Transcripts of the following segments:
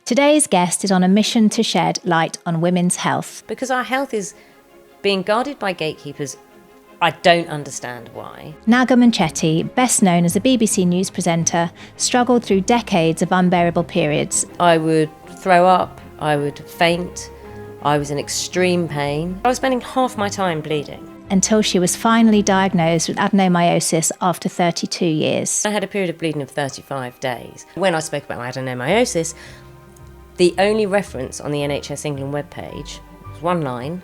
Today's guest is on a mission to shed light on women's health. Because our health is being guarded by gatekeepers, I don't understand why. Naga Munchetty, best known as a BBC News presenter, struggled through decades of unbearable periods. I would throw up, I would faint, I was in extreme pain. I was spending half my time bleeding. Until she was finally diagnosed with adenomyosis after 32 years. I had a period of bleeding of 35 days. When I spoke about my adenomyosis, the only reference on the NHS England webpage was one line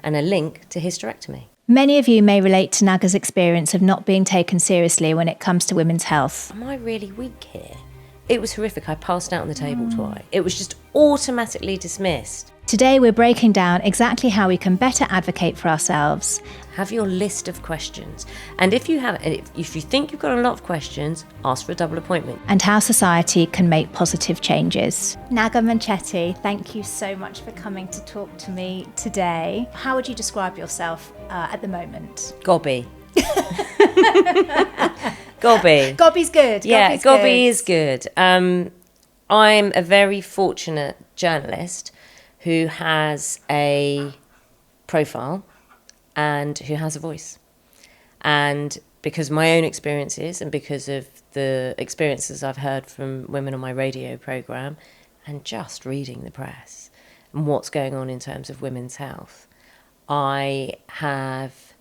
and a link to hysterectomy. Many of you may relate to Naga's experience of not being taken seriously when it comes to women's health. Am I really weak here? It was horrific. I passed out on the table twice. It was just automatically dismissed. Today we're breaking down exactly how we can better advocate for ourselves. Have your list of questions. And if you think you've got a lot of questions, ask for a double appointment. And how society can make positive changes. Naga Munchetty, thank you so much for coming to talk to me today. How would you describe yourself at the moment? Gobby. Gobby. Gobby's good. Yeah, Gobby is good. I'm a very fortunate journalist who has a profile and who has a voice. And because of my own experiences and because of the experiences I've heard from women on my radio programme and just reading the press and what's going on in terms of women's health, I have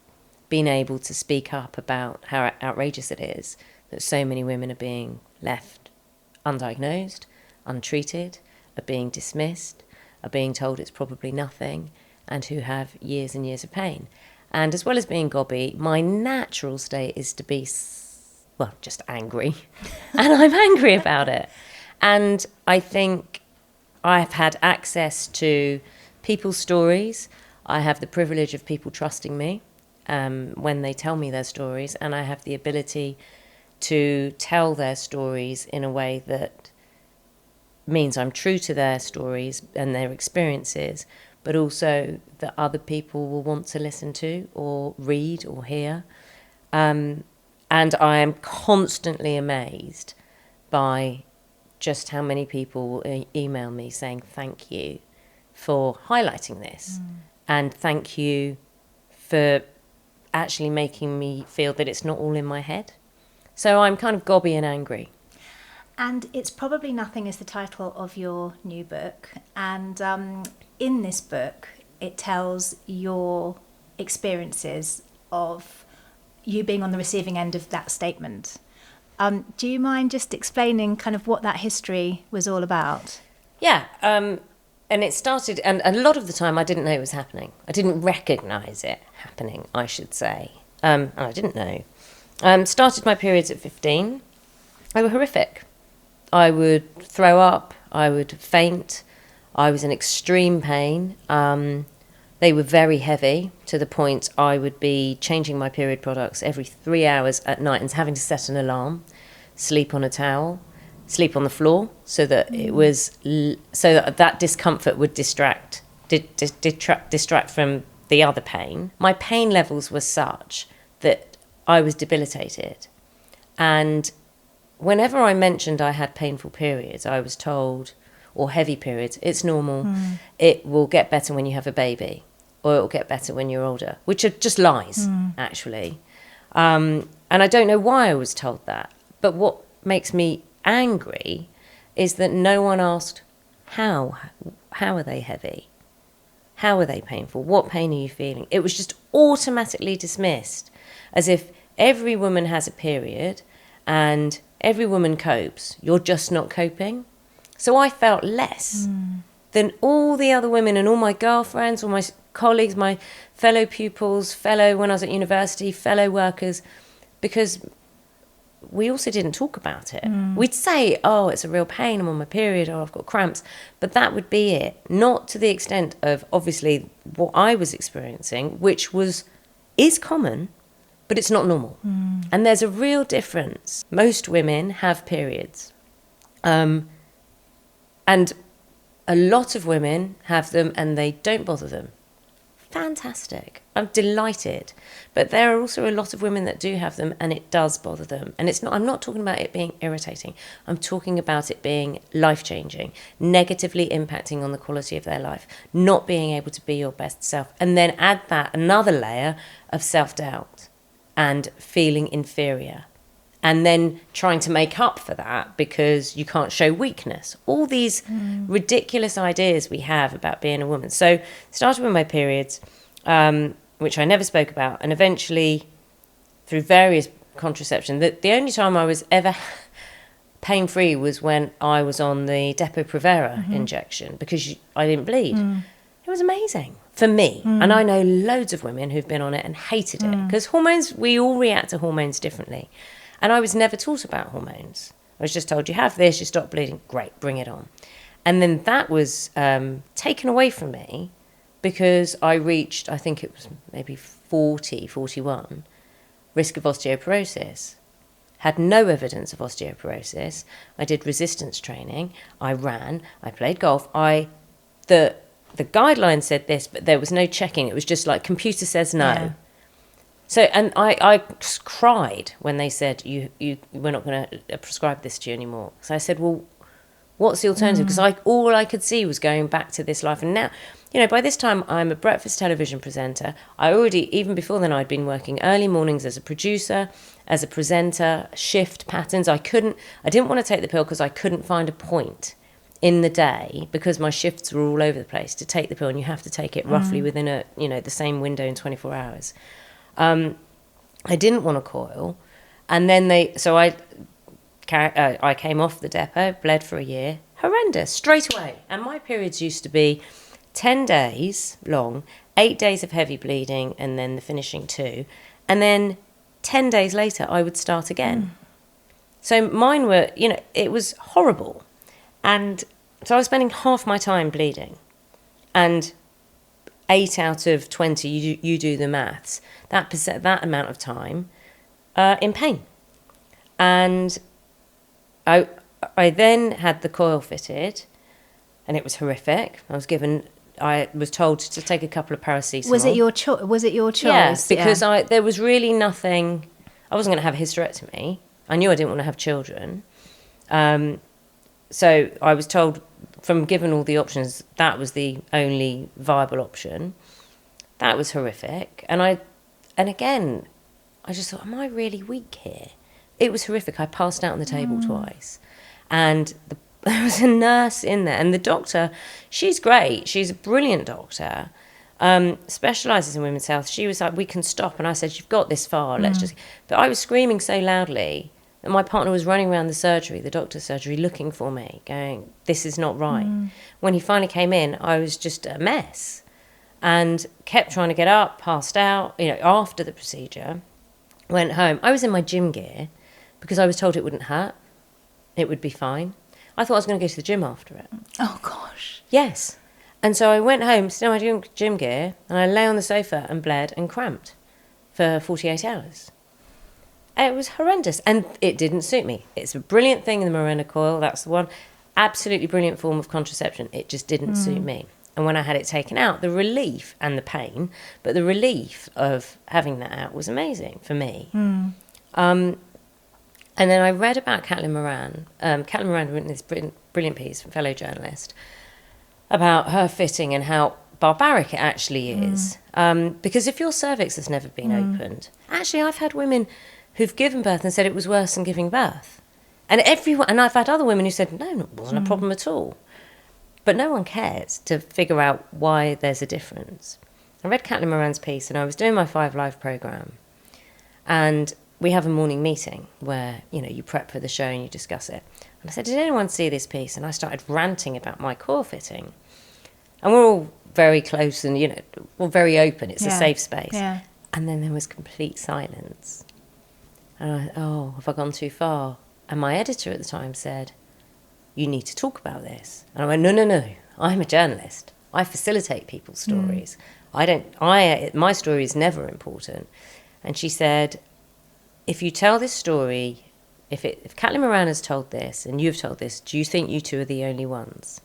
been able to speak up about how outrageous it is that so many women are being left undiagnosed, untreated, are being dismissed, are being told it's probably nothing, and who have years and years of pain. And as well as being gobby, my natural state is to be, well, just angry. And I'm angry about it. And I think I've had access to people's stories. I have the privilege of people trusting me when they tell me their stories, and I have the ability to tell their stories in a way that means I'm true to their stories and their experiences, but also that other people will want to listen to or read or hear. And I am constantly amazed by just how many people will email me saying thank you for highlighting this and thank you for actually making me feel that it's not all in my head. So I'm kind of gobby and angry. And It's Probably Nothing is the title of your new book. And in this book, it tells your experiences of you being on the receiving end of that statement. Do you mind just explaining kind of what that history was all about? Yeah, and it started, and a lot of the time I didn't know it was happening. I didn't recognise it happening, I should say. And I didn't know. Started my periods at 15. They were horrific. I would throw up, I would faint, I was in extreme pain. They were very heavy to the point I would be changing my period products every 3 hours at night and having to set an alarm, sleep on a towel, sleep on the floor so that it was so that discomfort would distract from the other pain. My pain levels were such that I was debilitated, and whenever I mentioned I had painful periods, I was told, or heavy periods, it's normal. It will get better when you have a baby, or it will get better when you're older, which are just lies, actually. And I don't know why I was told that. But what makes me angry is that no one asked, how are they heavy? How are they painful? What pain are you feeling? It was just automatically dismissed, as if every woman has a period and every woman copes. You're just not coping. So I felt less than all the other women and all my girlfriends, all my colleagues, my fellow pupils, when I was at university, fellow workers, because we also didn't talk about it. We'd say, oh, it's a real pain, I'm on my period, or I've got cramps, but that would be it. Not to the extent of, obviously, what I was experiencing, which is common, but it's not normal. And there's a real difference. Most women have periods. And a lot of women have them and they don't bother them. fantastic. I'm delighted. But there are also a lot of women that do have them, and it does bother them. And I'm not talking about it being irritating. I'm talking about it being life-changing, negatively impacting on the quality of their life, not being able to be your best self. And then add that another layer of self-doubt and feeling inferior. And then trying to make up for that because you can't show weakness. All these ridiculous ideas we have about being a woman. So started with my periods, which I never spoke about, and eventually through various contraception. The only time I was ever pain-free was when I was on the Depo-Provera injection because I didn't bleed. It was amazing for me. And I know loads of women who've been on it and hated it because hormones, we all react to hormones differently. And I was never taught about hormones. I was just told, you have this, you stop bleeding, great, bring it on. And then that was taken away from me because I reached, I think it was maybe 40, 41, risk of osteoporosis. Had no evidence of osteoporosis. I did resistance training. I ran. I played golf. The guidelines said this, but there was no checking. It was just like, computer says no. Yeah. So, and I cried when they said, we're not going to prescribe this to you anymore. So I said, well, what's the alternative? Because all I could see was going back to this life. And now, by this time, I'm a breakfast television presenter. Even before then, I'd been working early mornings as a producer, as a presenter, shift patterns. I didn't want to take the pill because I couldn't find a point in the day because my shifts were all over the place to take the pill. And you have to take it roughly within the same window in 24 hours. I didn't want a coil, and then I came off the depot, bled for a year, horrendous, straight away. And my periods used to be 10 days long, 8 days of heavy bleeding, and then the finishing 2, and then 10 days later I would start again. So mine were, it was horrible, and so I was spending half my time bleeding, and 8 out of 20, you do the maths, that amount of time in pain. And I then had the coil fitted, and it was horrific. I was told to take a couple of paracetamol. Was it your choice? Yes, because there was really nothing. I wasn't going to have a hysterectomy. I knew I didn't want to have children. So I was told, from given all the options, that was the only viable option. That was horrific. And again, I just thought, am I really weak here? It was horrific. I passed out on the table twice. And there was a nurse in there. And the doctor, she's great. She's a brilliant doctor, specialises in women's health. She was like, we can stop. And I said, you've got this far. Let's just... But I was screaming so loudly that my partner was running around the doctor's surgery, looking for me, going, this is not right. When he finally came in, I was just a mess and kept trying to get up, passed out, after the procedure, went home. I was in my gym gear because I was told it wouldn't hurt. It would be fine. I thought I was going to go to the gym after it. Oh, gosh. Yes. And so I went home, still in my gym gear, and I lay on the sofa and bled and cramped for 48 hours. It was horrendous, and it didn't suit me. It's a brilliant thing in the Mirena coil, that's the one. Absolutely brilliant form of contraception. It just didn't suit me. And when I had it taken out, the relief and the pain, but the relief of having that out was amazing for me. And then I read about Caitlin Moran. Caitlin Moran had written this brilliant piece, fellow journalist, about her fitting and how barbaric it actually is. Because if your cervix has never been opened, actually I've had women who've given birth and said it was worse than giving birth. And I've had other women who said, no, it wasn't a problem at all. But no one cares to figure out why there's a difference. I read Caitlin Moran's piece, and I was doing my 5 Live programme. And we have a morning meeting where, you prep for the show and you discuss it. And I said, did anyone see this piece? And I started ranting about my coil fitting. And we're all very close and, we're very open. It's a safe space. Yeah. And then there was complete silence. And have I gone too far? And my editor at the time said, you need to talk about this. And I went, no, I'm a journalist. I facilitate people's stories. My story is never important. And she said, if you tell this story, if Caitlin Moran has told this and you've told this, do you think you two are the only ones?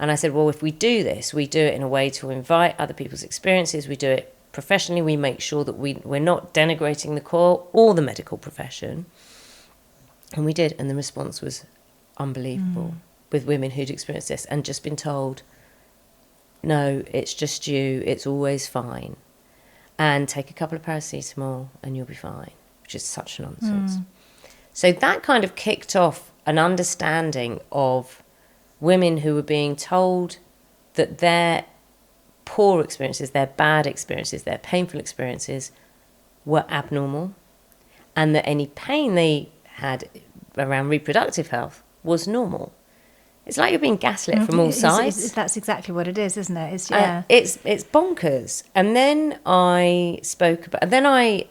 And I said, well, if we do this, we do it in a way to invite other people's experiences. We do it professionally. We make sure that we're not denigrating the Coil or the medical profession. And we did. And the response was unbelievable with women who'd experienced this and just been told, no, it's just you. It's always fine. And take a couple of paracetamol and you'll be fine, which is such nonsense. So that kind of kicked off an understanding of women who were being told that their poor experiences, their bad experiences, their painful experiences were abnormal, and that any pain they had around reproductive health was normal. It's like you're being gaslit from all sides. That's exactly what it is, isn't it? It's bonkers. And then I spoke about... And then I,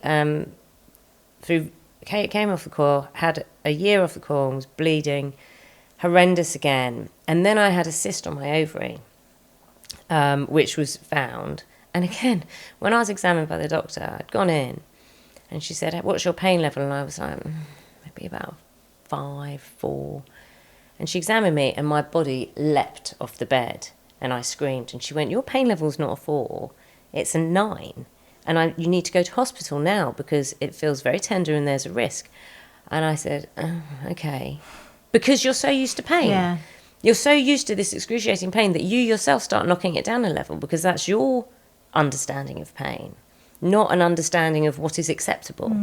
came off the Coil, had a year off the Coil, and was bleeding, horrendous again. And then I had a cyst on my ovary, which was found. And again, when I was examined by the doctor, I'd gone in, and she said, what's your pain level? And I was like, maybe about 5, 4... And she examined me and my body leapt off the bed and I screamed. And she went, your pain level's not a 4, it's a 9. And you need to go to hospital now because it feels very tender and there's a risk. And I said, oh, okay. Because you're so used to pain. Yeah. You're so used to this excruciating pain that you yourself start knocking it down a level because that's your understanding of pain, not an understanding of what is acceptable.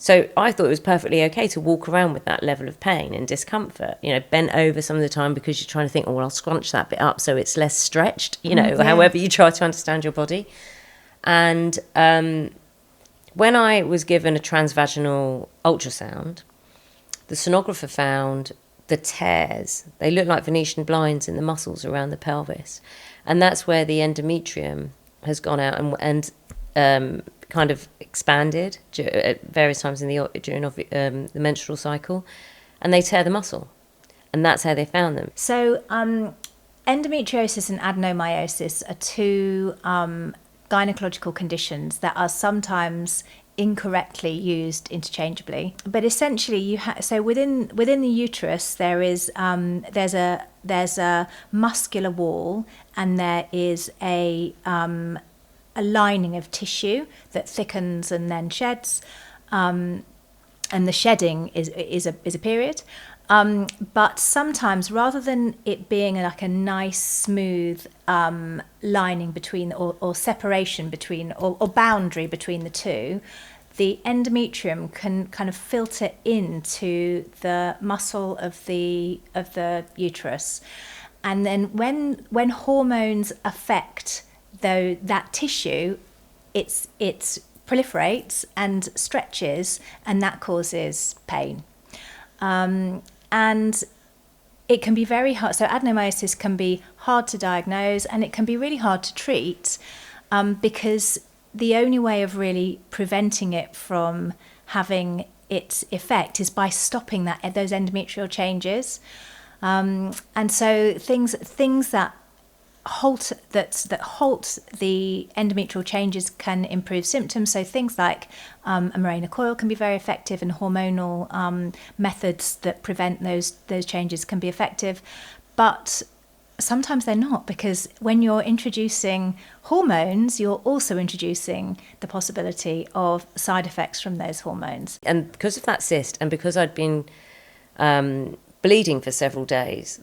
So I thought it was perfectly okay to walk around with that level of pain and discomfort, bent over some of the time because you're trying to think, oh, well, I'll scrunch that bit up so it's less stretched, however you try to understand your body. And when I was given a transvaginal ultrasound, the sonographer found the tears. They look like Venetian blinds in the muscles around the pelvis. And that's where the endometrium has gone out and kind of expanded at various times during the menstrual cycle, and they tear the muscle, and that's how they found them. So endometriosis and adenomyosis are two gynecological conditions that are sometimes incorrectly used interchangeably, but essentially so within the uterus there's a muscular wall, and there is a lining of tissue that thickens and then sheds, and the shedding is a period. But sometimes, rather than it being like a nice smooth lining between or separation between or boundary between the two, the endometrium can kind of filter into the muscle of the uterus, and then when hormones affect that tissue, it proliferates and stretches, and that causes pain. And it can be very hard. So adenomyosis can be hard to diagnose, and it can be really hard to treat, because the only way of really preventing it from having its effect is by stopping those endometrial changes. And so things that halt the endometrial changes can improve symptoms. So things like a Mirena coil can be very effective, and hormonal methods that prevent those changes can be effective. But sometimes they're not, because when you're introducing hormones, you're also introducing the possibility of side effects from those hormones. And because of that cyst, and because I'd been bleeding for several days,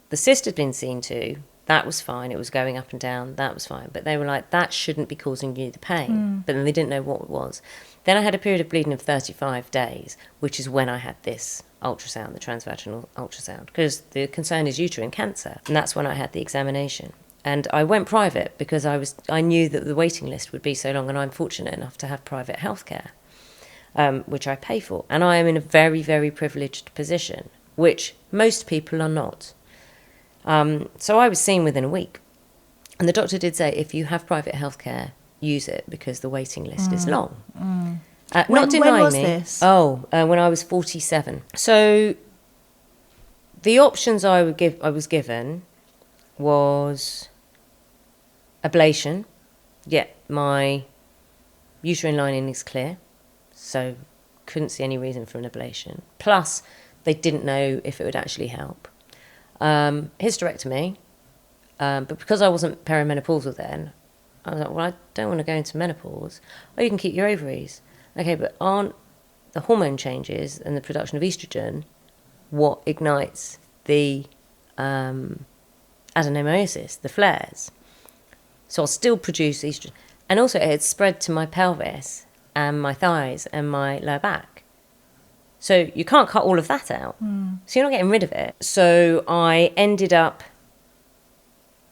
the cyst had been seen to. That was fine. It was going up and down. That was fine. But they were like, that shouldn't be causing you the pain. But then they didn't know what it was. Then I had a period of bleeding of 35 days, which is when I had this ultrasound, the transvaginal ultrasound, because the concern is uterine cancer. And that's when I had the examination. And I went private because I knew that the waiting list would be so long, and I'm fortunate enough to have private healthcare, which I pay for. And I am in a very, very privileged position, which most people are not. So I was seen within a week. And the doctor did say, if you have private healthcare, use it, because the waiting list is long. Not denying when was me. This? When I was 47. So the options I was given was ablation. Yet my uterine lining is clear, so couldn't see any reason for an ablation. Plus, they didn't know if it would actually help. hysterectomy, but because I wasn't perimenopausal then, I was like, well, I don't want to go into menopause. Oh, you can keep your ovaries. Okay, but aren't the hormone changes and the production of estrogen what ignites the adenomyosis, the flares? So I'll still produce estrogen. And also it had spread to my pelvis and my thighs and my lower back. So you can't cut all of that out. So you're not getting rid of it. So I ended up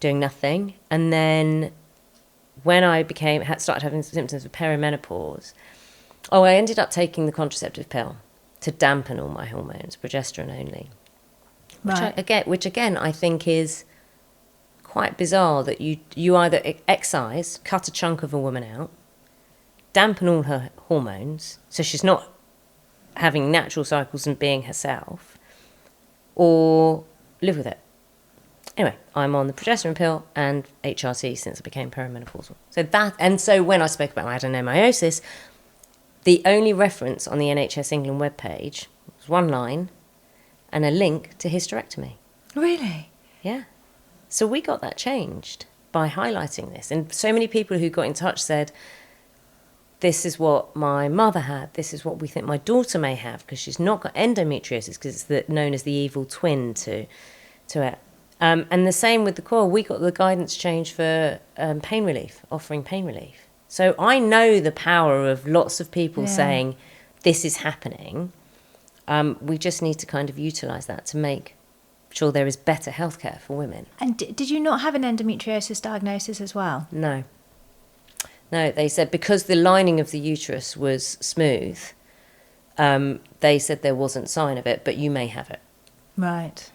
doing nothing. And then when I started having symptoms of perimenopause, I ended up taking the contraceptive pill to dampen all my hormones, progesterone only. Right. Which again, I think is quite bizarre that you either excise, cut a chunk of a woman out, dampen all her hormones, so she's not having natural cycles and being herself, or live with it. Anyway, I'm on the progesterone pill and HRT since I became perimenopausal. So when I spoke about my adenomyosis, the only reference on the NHS England webpage was one line and a link to hysterectomy. Really? Yeah. So we got that changed by highlighting this. And so many people who got in touch said, this is what my mother had, this is what we think my daughter may have, because she's not got endometriosis, because it's known as the evil twin to it. And the same with the Coil. We got the guidance changed for pain relief, offering pain relief. So I know the power of lots of people saying, this is happening. We just need to kind of utilise that to make sure there is better healthcare for women. And did you not have an endometriosis diagnosis as well? No, they said because the lining of the uterus was smooth, they said there wasn't sign of it, but you may have it. Right.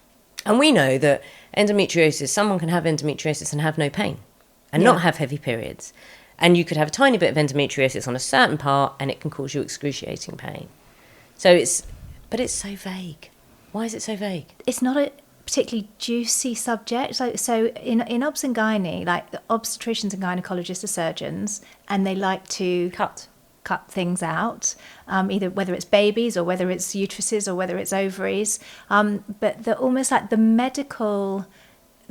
And we know that endometriosis, someone can have endometriosis and have no pain and not have heavy periods. And you could have a tiny bit of endometriosis on a certain part and it can cause you excruciating pain. But it's so vague. Why is it so vague? It's not a particularly juicy subject. So in obs and gynae, like obstetricians and gynecologists are surgeons, and they like to cut things out, either whether it's babies or whether it's uteruses or whether it's ovaries. But almost like the medical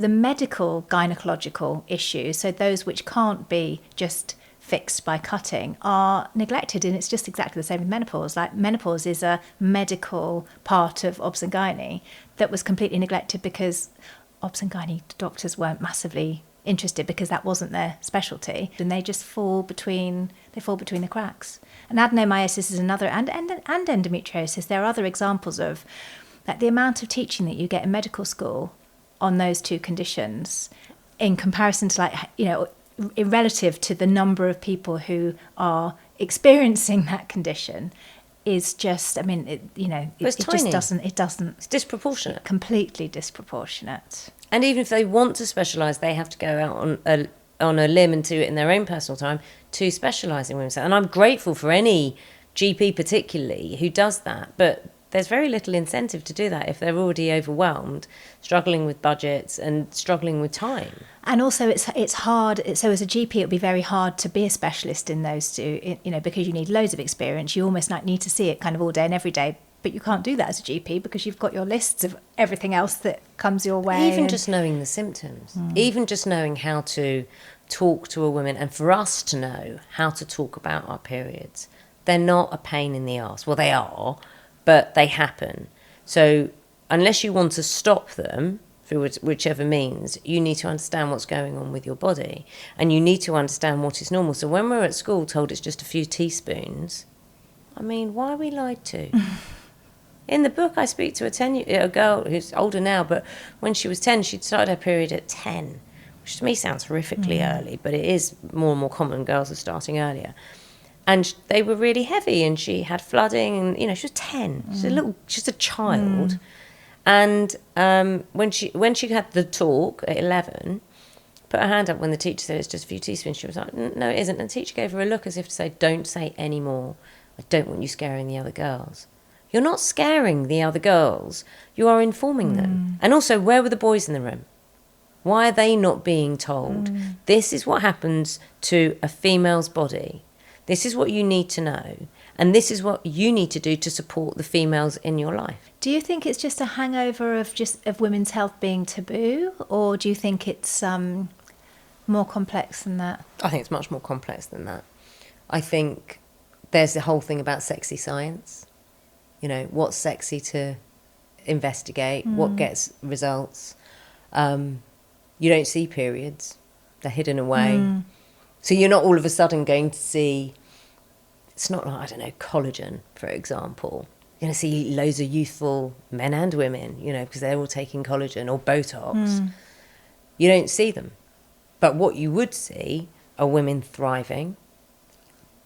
gynecological issues, so those which can't be just fixed by cutting, are neglected. And it's just exactly the same with menopause. Like menopause is a medical part of obs and gynae that was completely neglected because obs and gynae doctors weren't massively interested because that wasn't their specialty, and they just fall between the cracks. And adenomyosis is another, and endometriosis. There are other examples of like the amount of teaching that you get in medical school on those two conditions in comparison to relative to the number of people who are experiencing that condition is just, it just doesn't, it's disproportionate. Completely disproportionate. And even if they want to specialise, they have to go out on a limb and do it in their own personal time to specialise in women's health. And I'm grateful for any GP particularly who does that, but there's very little incentive to do that if they're already overwhelmed, struggling with budgets and struggling with time. And also it's hard. So as a GP, it would be very hard to be a specialist in those two, because you need loads of experience. You almost need to see it kind of all day and every day. But you can't do that as a GP because you've got your lists of everything else that comes your way. Even just knowing the symptoms, even just knowing how to talk to a woman, and for us to know how to talk about our periods. They're not a pain in the arse. Well, they are, but they happen. So unless you want to stop them through whichever means, you need to understand what's going on with your body, and you need to understand what is normal. So when we're at school told it's just a few teaspoons, why are we lied to? In the book, I speak to a girl who's older now, but when she was 10, she'd started her period at 10, which to me sounds horrifically early, but it is more and more common. Girls are starting earlier. And they were really heavy, and she had flooding, and, she was 10. She's a child. And when she had the talk at 11, put her hand up when the teacher said it's just a few teaspoons, she was like, no, it isn't. And the teacher gave her a look as if to say, don't say any more. I don't want you scaring the other girls. You're not scaring the other girls. You are informing them. And also, where were the boys in the room? Why are they not being told? This is what happens to a female's body. This is what you need to know. And this is what you need to do to support the females in your life. Do you think it's just a hangover of women's health being taboo, or do you think it's more complex than that? I think it's much more complex than that. I think there's the whole thing about sexy science. You know, what's sexy to investigate, what gets results. You don't see periods. They're hidden away. So you're not all of a sudden going to see, it's not like, I don't know, collagen, for example. You're going to see loads of youthful men and women, you know, because they're all taking collagen or Botox. You don't see them. But what you would see are women thriving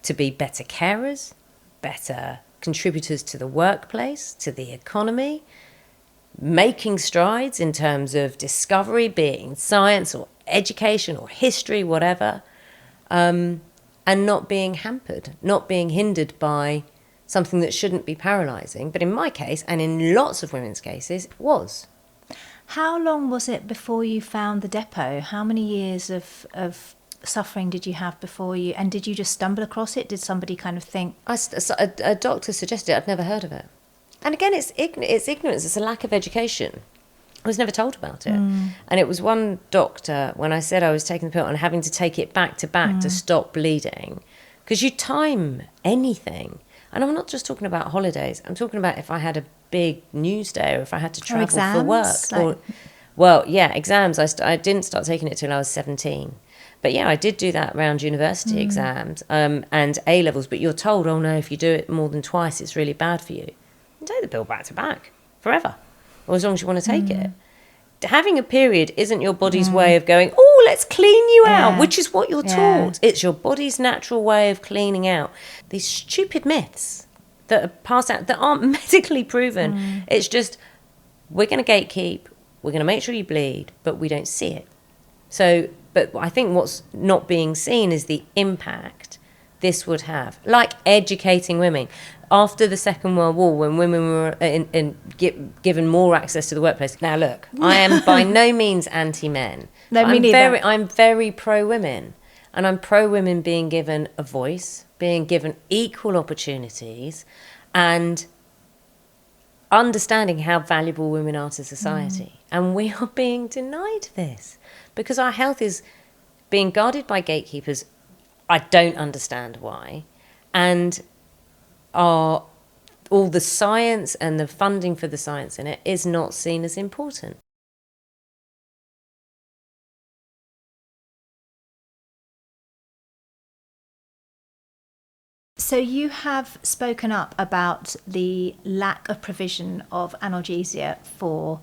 to be better carers, better contributors to the workplace, to the economy, making strides in terms of discovery, being science or education or history, whatever, and not being hampered, not being hindered by something that shouldn't be paralysing. But in my case, and in lots of women's cases, it was. How long was it before you found the depot? How many years of suffering did you have before you, and did you just stumble across it? Did somebody kind of think? A doctor suggested it. I'd never heard of it. And again, it's ignorance. It's a lack of education. I was never told about it. And it was one doctor, when I said I was taking the pill and having to take it back to back to stop bleeding, because you time anything. And I'm not just talking about holidays. I'm talking about if I had a big news day or if I had to travel for work. Exams. I didn't start taking it till I was 17. But yeah, I did do that around university exams and A-levels. But you're told, oh no, if you do it more than twice, it's really bad for you. You take the pill back to back forever, or as long as you want to take it. Having a period isn't your body's way of going, oh, let's clean you out, which is what you're taught. It's your body's natural way of cleaning out these stupid myths that are passed out that aren't medically proven. It's just, we're going to gatekeep, we're going to make sure you bleed, but we don't see it. So, but I think what's not being seen is the impact this would have, like educating women. After the Second World War, when women were given more access to the workplace. Now, look, I am by no means anti-men. No, me neither. I'm very pro-women. And I'm pro-women being given a voice, being given equal opportunities, and understanding how valuable women are to society. And we are being denied this because our health is being guarded by gatekeepers. I don't understand why. And all the science and the funding for the science in it is not seen as important. So you have spoken up about the lack of provision of analgesia for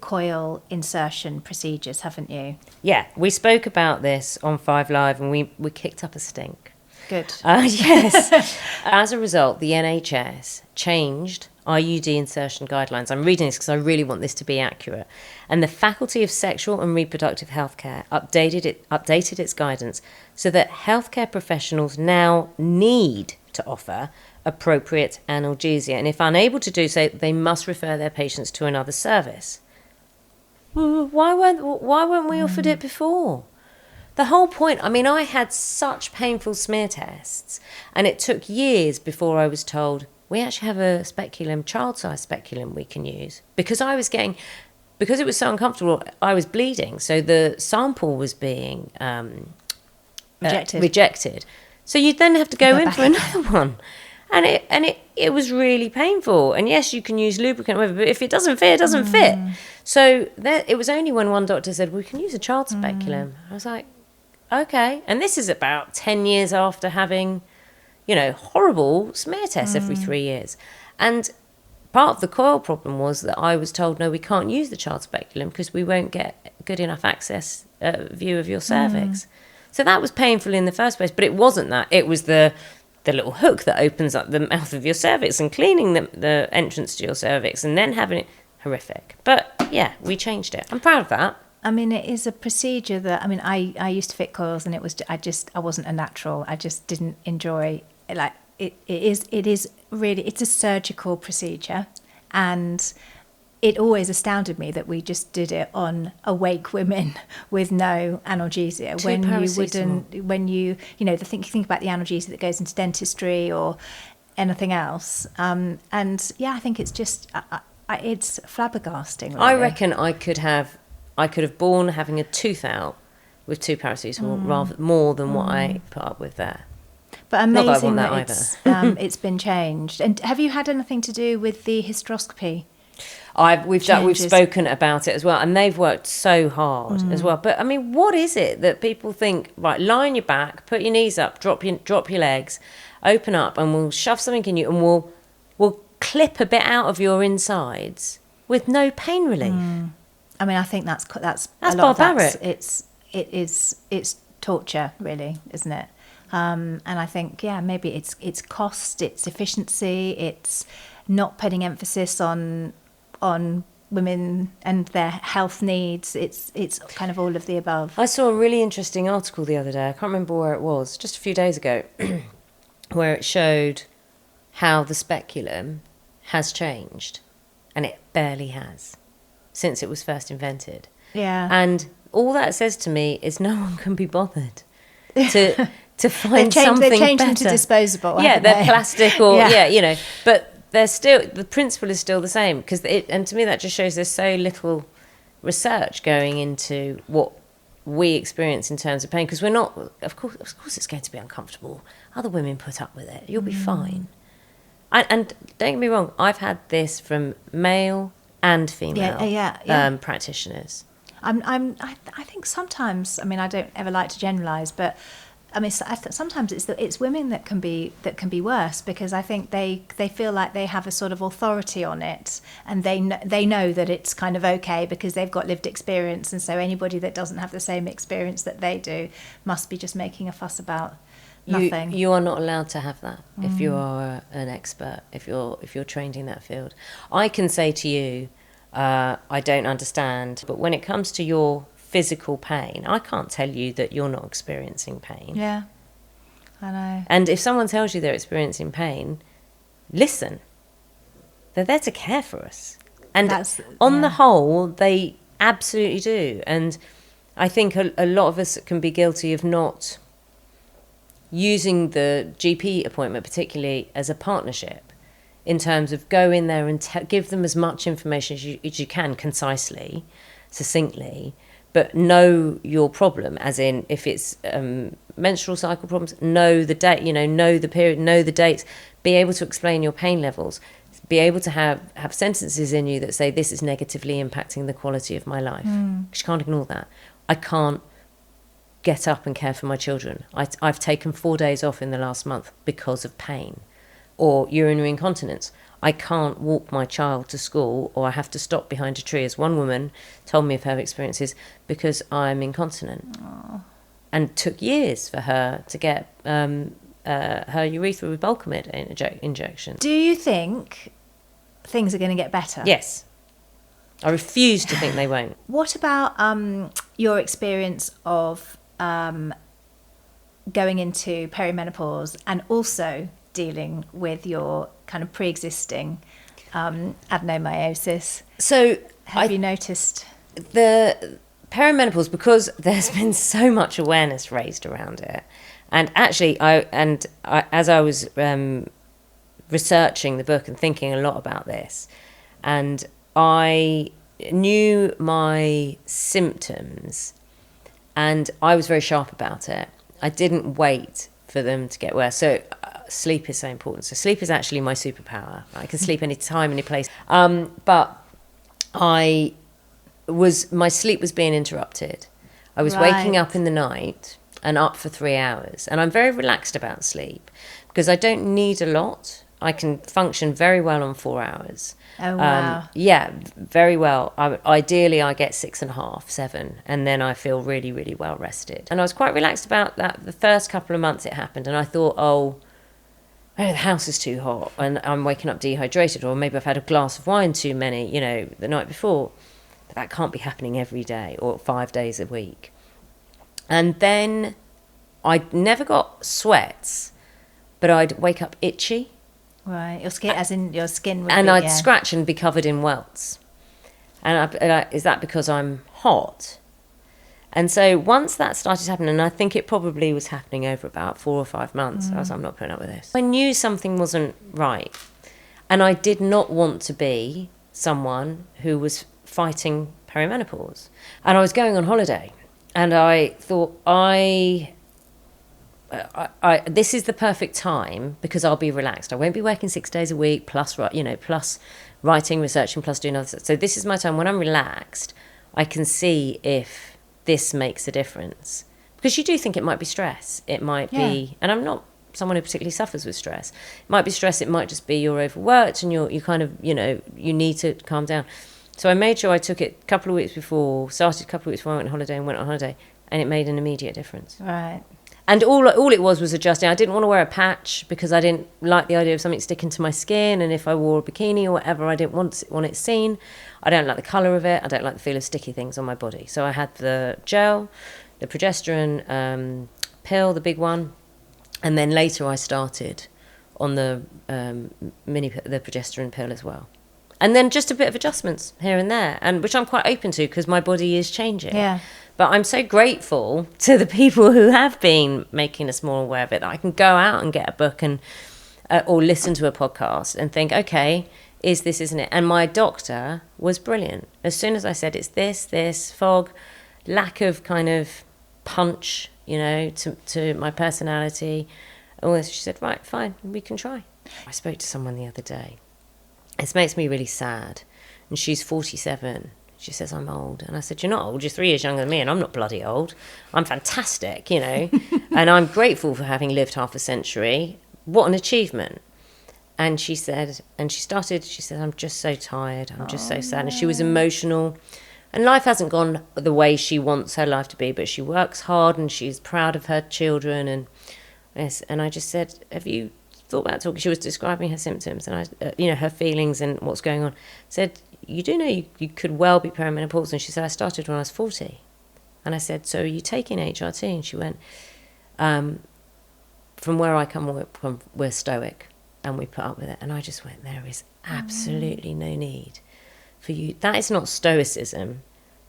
coil insertion procedures, haven't you? Yeah, we spoke about this on 5 Live and we kicked up a stink. Good. Yes. As a result, the NHS changed IUD insertion guidelines. I'm reading this because I really want this to be accurate. And the Faculty of Sexual and Reproductive Healthcare updated its guidance so that healthcare professionals now need to offer appropriate analgesia. And if unable to do so, they must refer their patients to another service. Why weren't we offered it before? The whole point, I mean, I had such painful smear tests, and it took years before I was told, we actually have a speculum, child-sized speculum we can use. Because it was so uncomfortable, I was bleeding, so the sample was being rejected. So you'd then have to go in for another one. And it was really painful. And yes, you can use lubricant, whatever, but if it doesn't fit, it doesn't fit. So it was only when one doctor said, we can use a child speculum. I was like, okay. And this is about 10 years after having, horrible smear tests every 3 years. And part of the coil problem was that I was told, no, we can't use the child speculum because we won't get good enough access view of your cervix. So that was painful in the first place, but it wasn't that. It was the little hook that opens up the mouth of your cervix and cleaning the entrance to your cervix and then having it horrific. But yeah, we changed it. I'm proud of that. I mean, it is a procedure that, I used to fit coils and I wasn't a natural. I just didn't enjoy it. Like it is really, it's a surgical procedure, and it always astounded me that we just did it on awake women with no analgesia. You think about the analgesia that goes into dentistry or anything else. And yeah, I think it's just it's flabbergasting. Really. I reckon I could have borne having a tooth out with 2 paracetamol rather more than what I put up with there. But amazing that it's, it's been changed. And have you had anything to do with the hysteroscopy? We've spoken about it as well, and they've worked so hard as well. But I mean, what is it that people think? Right, lie on your back, put your knees up, drop your legs, open up, and we'll shove something in you, and we'll clip a bit out of your insides with no pain relief. I mean, I think that's a lot barbaric. Of it's torture, really, isn't it? And I think, yeah, maybe it's cost, it's efficiency, it's not putting emphasis on women and their health needs. It's kind of all of the above. I saw a really interesting article the other day. I can't remember where it was, just a few days ago, where it showed how the speculum has changed, and it barely has since it was first invented. Yeah. And all that says to me is no one can be bothered to find something they've changed better. Them to disposable. Yeah, they're they? Plastic or but they're still, the principle is still the same, and to me that just shows there's so little research going into what we experience in terms of pain, because we're not, of course it's going to be uncomfortable. Other women put up with it. You'll be fine. And don't get me wrong, I've had this from male and female practitioners. I think sometimes, I mean, I don't ever like to generalise, but I mean, sometimes it's women that can be worse, because I think they feel like they have a sort of authority on it, and they know that it's kind of okay because they've got lived experience, and so anybody that doesn't have the same experience that they do must be just making a fuss about nothing. You are not allowed to have that if you are an expert, if you're trained in that field. I can say to you, I don't understand, but when it comes to your physical pain, I can't tell you that you're not experiencing pain. Yeah, I know. And if someone tells you they're experiencing pain, listen. They're there to care for us. And on the whole, they absolutely do. And I think a lot of us can be guilty of not using the GP appointment particularly as a partnership, in terms of go in there and give them as much information as you can, concisely, succinctly, but know your problem, as in if it's menstrual cycle problems, know the date, know the period, know the dates, be able to explain your pain levels, be able to have sentences in you that say this is negatively impacting the quality of my life. Because you can't ignore that. I can't get up and care for my children. I've taken 4 days off in the last month because of pain. Or urinary incontinence. I can't walk my child to school, or I have to stop behind a tree, as one woman told me of her experiences, because I'm incontinent. Aww. And took years for her to get her urethra with Bulkamid injection. Do you think things are going to get better? Yes. I refuse to think they won't. What about your experience of going into perimenopause and also dealing with your kind of pre-existing adenomyosis? So have you noticed the perimenopause, because there's been so much awareness raised around it, and actually as I was researching the book and thinking a lot about this, and I knew my symptoms and I was very sharp about it. I didn't wait for them to get worse. So sleep is so important. So sleep is actually my superpower. I can sleep any time, any place. But my sleep was being interrupted. I was waking up in the night and up for 3 hours. And I'm very relaxed about sleep because I don't need a lot. I can function very well on 4 hours. Oh, wow. Yeah, very well. Ideally, I get 6.5, 7, and then I feel really, really well rested. And I was quite relaxed about that the first couple of months it happened. And I thought, the house is too hot and I'm waking up dehydrated, or maybe I've had a glass of wine too many, the night before. But that can't be happening every day or 5 days a week. And then I never got sweats, but I'd wake up itchy. Right, your skin, as in your skin would and be, I'd scratch and be covered in welts. And is that because I'm hot? And so once that started happening, and I think it probably was happening over about 4 or 5 months, I was like, I'm not putting up with this. I knew something wasn't right. And I did not want to be someone who was fighting perimenopause. And I was going on holiday, and I thought, this is the perfect time because I'll be relaxed. I won't be working 6 days a week, plus writing, researching, plus doing other stuff. So this is my time when I'm relaxed. I can see if this makes a difference, because you do think it might be stress. It might be, and I'm not someone who particularly suffers with stress. It might be stress. It might just be you're overworked and you kind of, you need to calm down. So I made sure I took it a couple of weeks before, started a couple of weeks before I went on holiday, and it made an immediate difference. Right. And all it was adjusting. I didn't want to wear a patch because I didn't like the idea of something sticking to my skin, and if I wore a bikini or whatever, I didn't want it seen. I don't like the colour of it. I don't like the feel of sticky things on my body. So I had the gel, the progesterone pill, the big one, and then later I started on the the progesterone pill as well. And then just a bit of adjustments here and there, and which I'm quite open to because my body is changing. Yeah. But I'm so grateful to the people who have been making us more aware of it, that I can go out and get a book and or listen to a podcast and think, okay, is this, isn't it? And my doctor was brilliant. As soon as I said it's this fog, lack of kind of punch, to my personality, all this, she said, right, fine, we can try. I spoke to someone the other day. This makes me really sad. And she's 47. She says, I'm old. And I said, you're not old. You're 3 years younger than me, and I'm not bloody old. I'm fantastic, And I'm grateful for having lived half a century. What an achievement. And she said, I'm just so tired. I'm just so sad. And she was emotional. And life hasn't gone the way she wants her life to be, but she works hard and she's proud of her children. And yes, and I just said, have you thought about talking? She was describing her symptoms and her feelings and what's going on. Said, you do know you could well be perimenopausal. And she said, I started when I was 40. And I said, so are you taking HRT? And she went, from where I come from, we're stoic and we put up with it. And I just went, there is absolutely no need for you. That is not stoicism.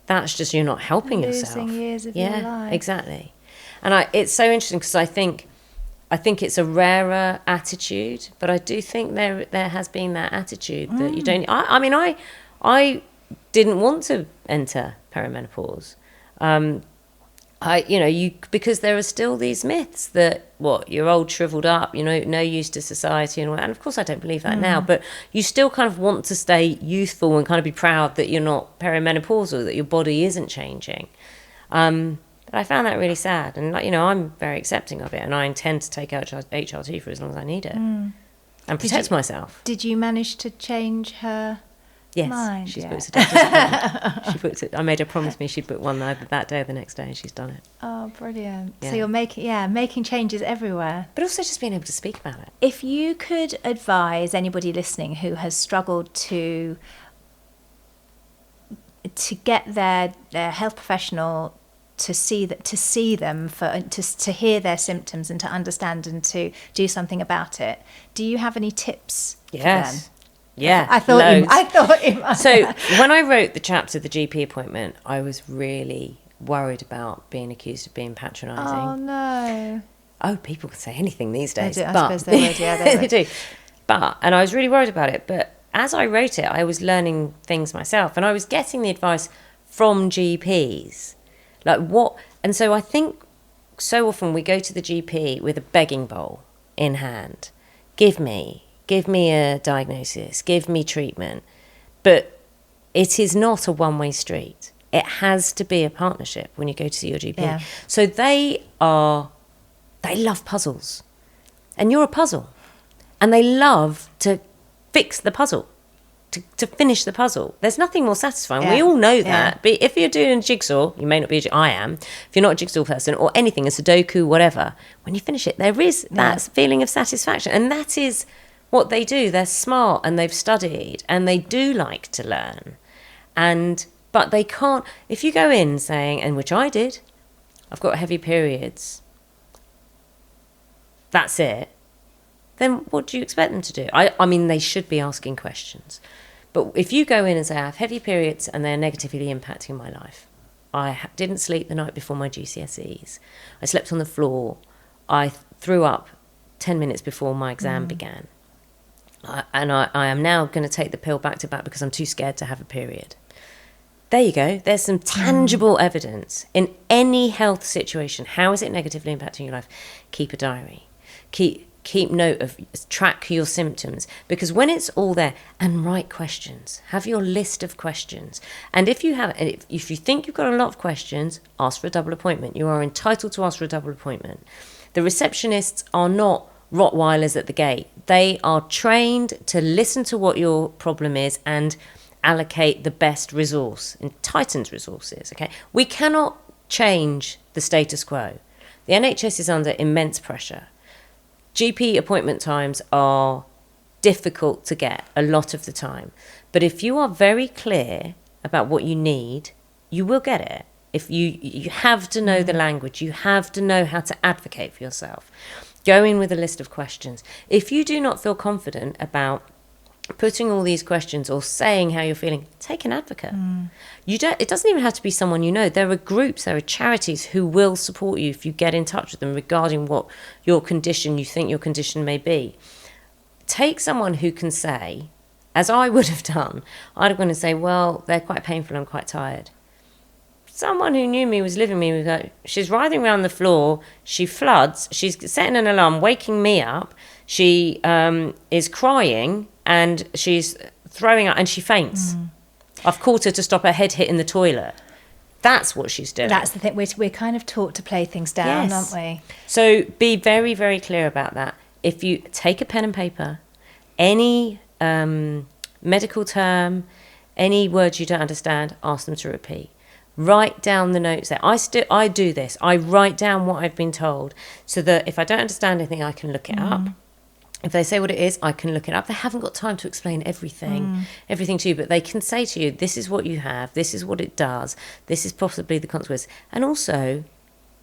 That's just you're not helping yourself. Losing years of your life. Yeah, exactly. And it's so interesting because I think it's a rarer attitude, but I do think there has been that attitude that you don't. I didn't want to enter perimenopause. Because there are still these myths that you're old, shriveled up, no use to society, and of course I don't believe that now. But you still kind of want to stay youthful and kind of be proud that you're not perimenopausal, that your body isn't changing. But I found that really sad, and I'm very accepting of it, and I intend to take HRT for as long as I need it and protect myself. Did you manage to change her? Yes, mind? She's booked a doctor's appointment. She booked it. I made her promise me she'd book one either that day or the next day, and she's done it. Oh, brilliant! Yeah. So you're making changes everywhere, but also just being able to speak about it. If you could advise anybody listening who has struggled to get their health professional to see them to hear their symptoms and to understand and to do something about it, do you have any tips for them? Yeah, I thought you might. So when I wrote the chapter, the GP appointment, I was really worried about being accused of being patronising. Oh no! Oh, people can say anything these days. I suppose they would. Yeah, they would. They do. And I was really worried about it. But as I wrote it, I was learning things myself, and I was getting the advice from GPs, like what. And so I think so often we go to the GP with a begging bowl in hand. Give me a diagnosis, give me treatment. But it is not a one-way street. It has to be a partnership when you go to see your GP. Yeah. So they love puzzles. And you're a puzzle. And they love to fix the puzzle, to finish the puzzle. There's nothing more satisfying. Yeah. We all know that. Yeah. But if you're doing a jigsaw, you may not be, I am. If you're not a jigsaw person or anything, a Sudoku, whatever, when you finish it, there is that feeling of satisfaction. And that is what they do. They're smart and they've studied and they do like to learn. But they can't, if you go in saying, and which I did, I've got heavy periods, that's it, then what do you expect them to do? I mean, they should be asking questions. But if you go in and say, I have heavy periods and they're negatively impacting my life, didn't sleep the night before my GCSEs. I slept on the floor. I threw up 10 minutes before my exam began. I am now going to take the pill back to back because I'm too scared to have a period. There you go. There's some tangible evidence. In any health situation, how is it negatively impacting your life? Keep a diary. Keep note of, track your symptoms, because when it's all there, and write questions, have your list of questions. And if you think you've got a lot of questions, ask for a double appointment. You are entitled to ask for a double appointment. The receptionists are not Rottweilers at the gate. They are trained to listen to what your problem is and allocate the best resource, and Titan's resources. Okay, we cannot change the status quo. The NHS is under immense pressure. GP appointment times are difficult to get a lot of the time, but if you are very clear about what you need, you will get it. If you have to know the language, you have to know how to advocate for yourself. Go in with a list of questions. If you do not feel confident about putting all these questions or saying how you're feeling, take an advocate. It doesn't even have to be someone you know. There are groups, there are charities who will support you if you get in touch with them regarding what you think your condition may be. Take someone who can say, as I would have done, I'd have gone and say, well, they're quite painful, I'm quite tired. Someone who knew me was living me with like, she's writhing around the floor, she floods, she's setting an alarm, waking me up, she is crying, and she's throwing up and she faints. I've called her to stop her head hitting the toilet. That's what she's doing. That's the thing. We're kind of taught to play things down, yes. aren't we? So be very, very clear about that. If you take a pen and paper, any medical term, any words you don't understand, ask them to repeat. Write down the notes there. I do this. I write down what I've been told so that if I don't understand anything, I can look it up. If they say what it is, I can look it up. They haven't got time to explain everything to you, but they can say to you, this is what you have, this is what it does, this is possibly the consequence. And also,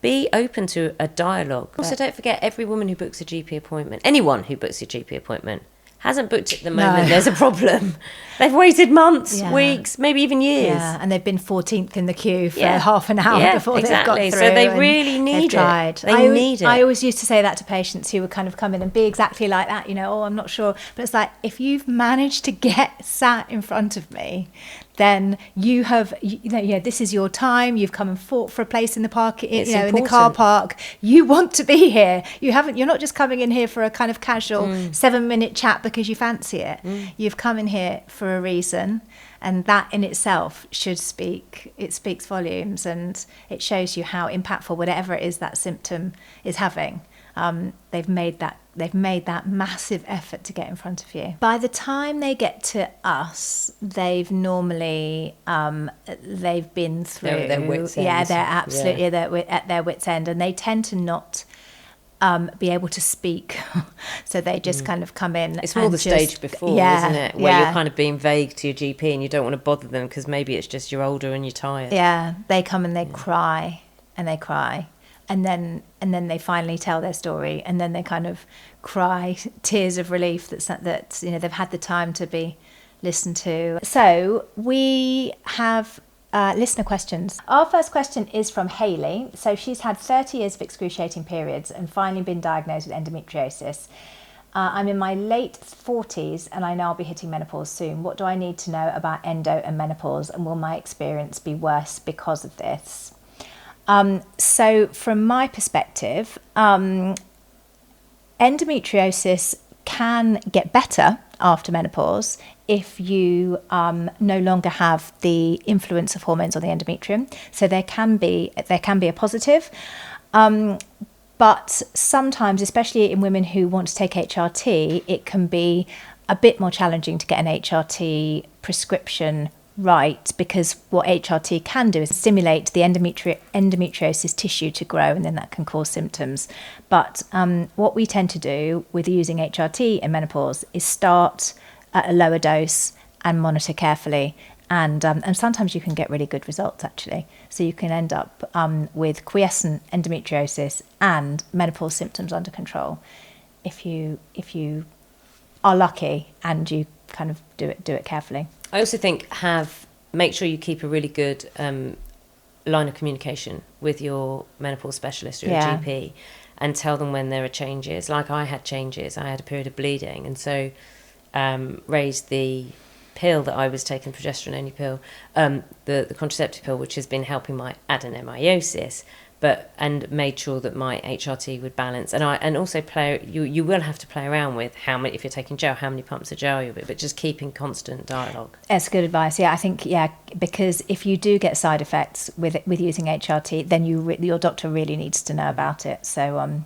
be open to a dialogue. Also, don't forget, every woman who books a GP appointment, anyone who books a GP appointment, hasn't booked it at the moment. There's a problem. They've waited months, weeks, maybe even years. Yeah, and they've been 14th in the queue for half an hour before they've got through. So they really need it. They need it. I always used to say that to patients who would kind of come in and be exactly like that, I'm not sure. But it's like, if you've managed to get sat in front of me, then you have, this is your time. You've come and fought for a place in the park, in the car park. You want to be here. You're not just coming in here for a kind of casual 7-minute chat because you fancy it. You've come in here for a reason, and that in itself should speaks volumes, and it shows you how impactful whatever it is that symptom is having. They've made that massive effort to get in front of you. By the time they get to us, they've normally they've been through. They're at their wits' end. Yeah, they're absolutely at their wits' end, and they tend to not be able to speak, so they just kind of come in. It's more the stage before, isn't it? Where you're kind of being vague to your GP and you don't want to bother them because maybe it's just you're older and you're tired. Yeah, they come and they cry and they cry. And then they finally tell their story, and then they kind of cry tears of relief that they've had the time to be listened to. So we have listener questions. Our first question is from Hayley. So she's had 30 years of excruciating periods and finally been diagnosed with endometriosis. I'm in my late 40s and I know I'll be hitting menopause soon. What do I need to know about endo and menopause, and will my experience be worse because of this? So from my perspective, endometriosis can get better after menopause if you no longer have the influence of hormones on the endometrium. So there can be a positive, but sometimes, especially in women who want to take HRT, it can be a bit more challenging to get an HRT prescription right, because what HRT can do is stimulate the endometriosis tissue to grow, and then that can cause symptoms. But what we tend to do with using HRT in menopause is start at a lower dose and monitor carefully, and sometimes you can get really good results actually. So you can end up with quiescent endometriosis and menopause symptoms under control if you are lucky and you kind of do it carefully. I also think make sure you keep a really good line of communication with your menopause specialist or your Yeah. GP, and tell them when there are changes. Like I had changes, I had a period of bleeding, and so raised the pill that I was taking, progesterone-only pill, the contraceptive pill, which has been helping my adenomyosis, and made sure that my HRT would balance. And also you will have to play around with how many, if you're taking gel, how many pumps of gel you'll be, but just keeping constant dialogue. That's good advice. Yeah, I think, because if you do get side effects with using HRT, then your doctor really needs to know about it. So,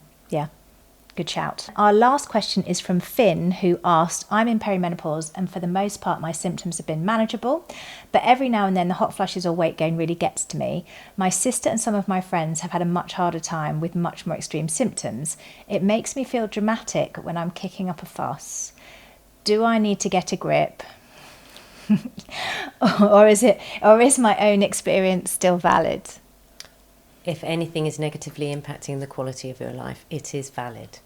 good shout. Our last question is from Finn, who asked, I'm in perimenopause and for the most part my symptoms have been manageable, but every now and then the hot flushes or weight gain really gets to me. My sister and some of my friends have had a much harder time with much more extreme symptoms. It makes me feel dramatic when I'm kicking up a fuss. Do I need to get a grip? or is my own experience still valid? If anything is negatively impacting the quality of your life, it is valid.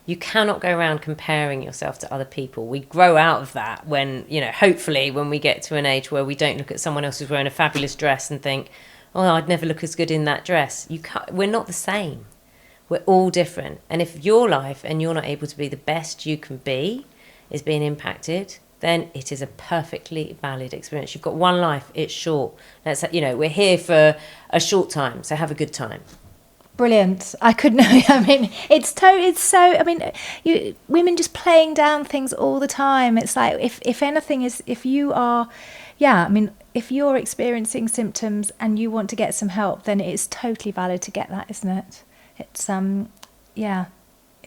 You cannot go around comparing yourself to other people. We grow out of that when, hopefully when we get to an age where we don't look at someone else who's wearing a fabulous dress and think, oh, I'd never look as good in that dress. We're not the same. We're all different. And if your life and you're not able to be the best you can be is being impacted, then it is a perfectly valid experience. You've got one life, it's short. We're here for a short time, so have a good time. Brilliant. I couldn't. Women just playing down things all the time. It's like if anything is, if you're experiencing symptoms and you want to get some help, then it's totally valid to get that, isn't it? It's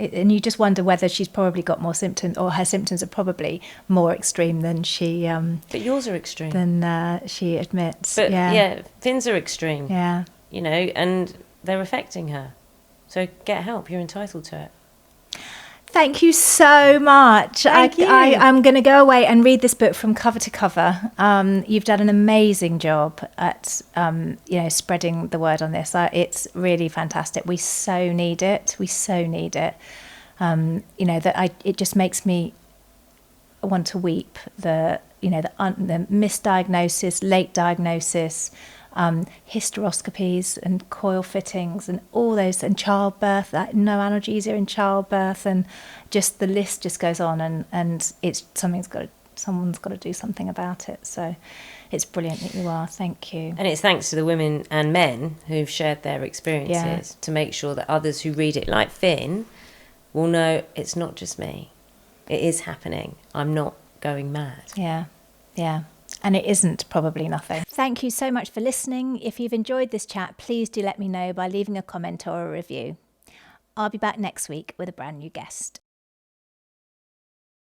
and you just wonder whether she's probably got more symptoms, or her symptoms are probably more extreme than she. But yours are extreme. Than she admits. But Finn's are extreme. Yeah. And they're affecting her. So get help. You're entitled to it. Thank you so much. Thank you. I'm going to go away and read this book from cover to cover. You've done an amazing job at, spreading the word on this. It's really fantastic. We so need it. It just makes me want to weep. The misdiagnosis, late diagnosis, hysteroscopies and coil fittings and all those, and childbirth, no analgesia in childbirth, and just the list just goes on, and it's someone's got to do something about it. So it's brilliant that you are. Thank you. And it's thanks to the women and men who've shared their experiences to make sure that others who read it, like Finn, will know it's not just me. It is happening. I'm not going mad. Yeah. And it isn't probably nothing. Thank you so much for listening. If you've enjoyed this chat, please do let me know by leaving a comment or a review. I'll be back next week with a brand new guest.